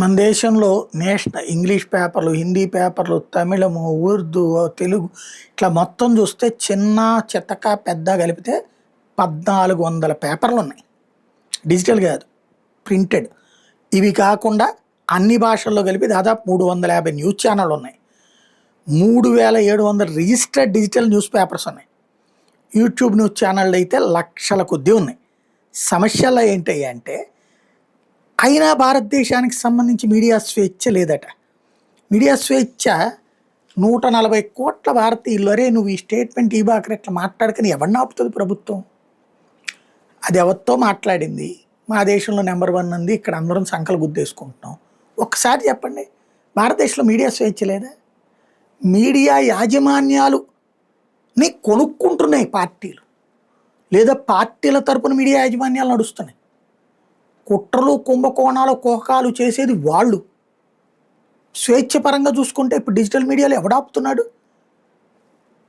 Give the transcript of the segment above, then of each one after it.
మన దేశంలో national English పేపర్లు, హిందీ పేపర్లు, తమిళము, ఉర్దూ, తెలుగు ఇట్లా మొత్తం చూస్తే చిన్న, చితక, పెద్ద కలిపితే 1400 పేపర్లున్నాయి. డిజిటల్ కాదు, ప్రింటెడ్. ఇవి కాకుండా అన్ని భాషల్లో కలిపి దాదాపు 350 న్యూస్ ఛానళ్ళు ఉన్నాయి. 3700 రిజిస్టర్డ్ డిజిటల్ న్యూస్ పేపర్స్ ఉన్నాయి. యూట్యూబ్ న్యూస్ ఛానళ్ళు అయితే లక్షల కొద్దీ ఉన్నాయి. సమస్యలు ఏంటంటే అయినా భారతదేశానికి సంబంధించి మీడియా స్వేచ్ఛ లేదట. మీడియా స్వేచ్ఛ 140 కోట్ల భారతీయులు, అరే నువ్వు ఈ స్టేట్మెంట్ ఈ బాకర్ ఇట్లా మాట్లాడుకుని ఎవరిని ఆపుతుంది ప్రభుత్వం? అది ఎవరితో మాట్లాడింది? మా దేశంలో నెంబర్ 1 ఉంది, ఇక్కడ అందరం సంకలు గుద్దేసుకుంటున్నాం. ఒక్కసారి చెప్పండి, భారతదేశంలో మీడియా స్వేచ్ఛ లేదా? మీడియా యాజమాన్యాలుని కొనుక్కుంటున్నాయి పార్టీలు, లేదా పార్టీల తరపున మీడియా యాజమాన్యాలు నడుస్తున్నాయి. కుట్రలు, కుంభకోణాలు, కోకాలు చేసేది వాళ్ళు. స్వేచ్ఛపరంగా చూసుకుంటే ఇప్పుడు డిజిటల్ మీడియాలో ఎవడాపుతున్నాడు?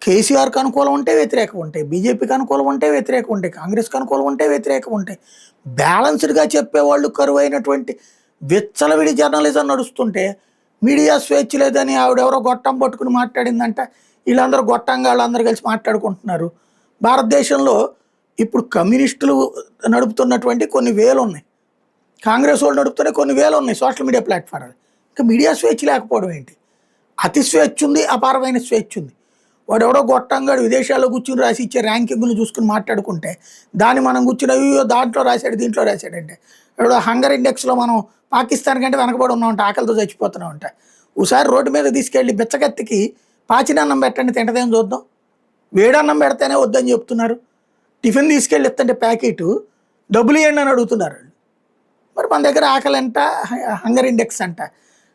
కేసీఆర్కి అనుకూలం ఉంటే వ్యతిరేకం ఉంటాయి, బీజేపీకి అనుకూలం ఉంటే వ్యతిరేకం ఉంటాయి, కాంగ్రెస్కి అనుకూలం ఉంటే వ్యతిరేకం ఉంటాయి. బ్యాలెన్స్డ్గా చెప్పేవాళ్ళు కరువైనటువంటి విచ్చలవిడి జర్నలిజం నడుస్తుంటే మీడియా స్వేచ్ఛ లేదని ఆవిడెవరో గొట్టం పట్టుకుని మాట్లాడిందంట. వీళ్ళందరూ గొట్టంగా వాళ్ళందరూ కలిసి మాట్లాడుకుంటున్నారు. భారతదేశంలో ఇప్పుడు కమ్యూనిస్టులు నడుపుతున్నటువంటి కొన్ని వేలు ఉన్నాయి, కాంగ్రెస్ వాళ్ళు నడుపుతూనే కొన్ని వేలు ఉన్నాయి సోషల్ మీడియా ప్లాట్ఫామ్లు. ఇంకా మీడియా స్వేచ్ఛ లేకపోవడం ఏంటి? అతి స్వేచ్ఛ ఉంది, అపారమైన స్వేచ్ఛ ఉంది. వాడు ఎవడో గొట్టంగాడు విదేశాల్లో కూర్చుని రాసి ఇచ్చే ర్యాంకింగ్లు చూసుకుని మాట్లాడుకుంటే దాన్ని మనం కూర్చుని అయ్యో దాంట్లో రాశాడు దీంట్లో రాశాడంటే, ఎవడో హంగర్ ఇండెక్స్లో మనం పాకిస్తాన్ కంటే వెనకబడి ఉన్నామంటే, ఆకలితో చచ్చిపోతున్నామంట. ఒకసారి రోడ్డు మీద తీసుకెళ్ళి బిచ్చగత్తికి పాచినన్నం పెట్టండి తింటదేం చూద్దాం. వేడన్నం పెడితేనే వద్దని చెప్తున్నారు. టిఫిన్ తీసుకెళ్ళి ఇస్తుంటే ప్యాకెట్ డబ్బులు ఇవ్వండి అని అడుగుతున్నారు. మరి మన దగ్గర ఆకలి అంట, హంగర్ ఇండెక్స్ అంట.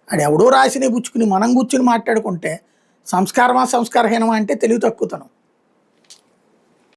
అది ఎవడో రాసినే పుచ్చుకుని మనం కూర్చుని మాట్లాడుకుంటే సంస్కారమా సంస్కారహీనమా అంటే తెలివి తక్కువతనం.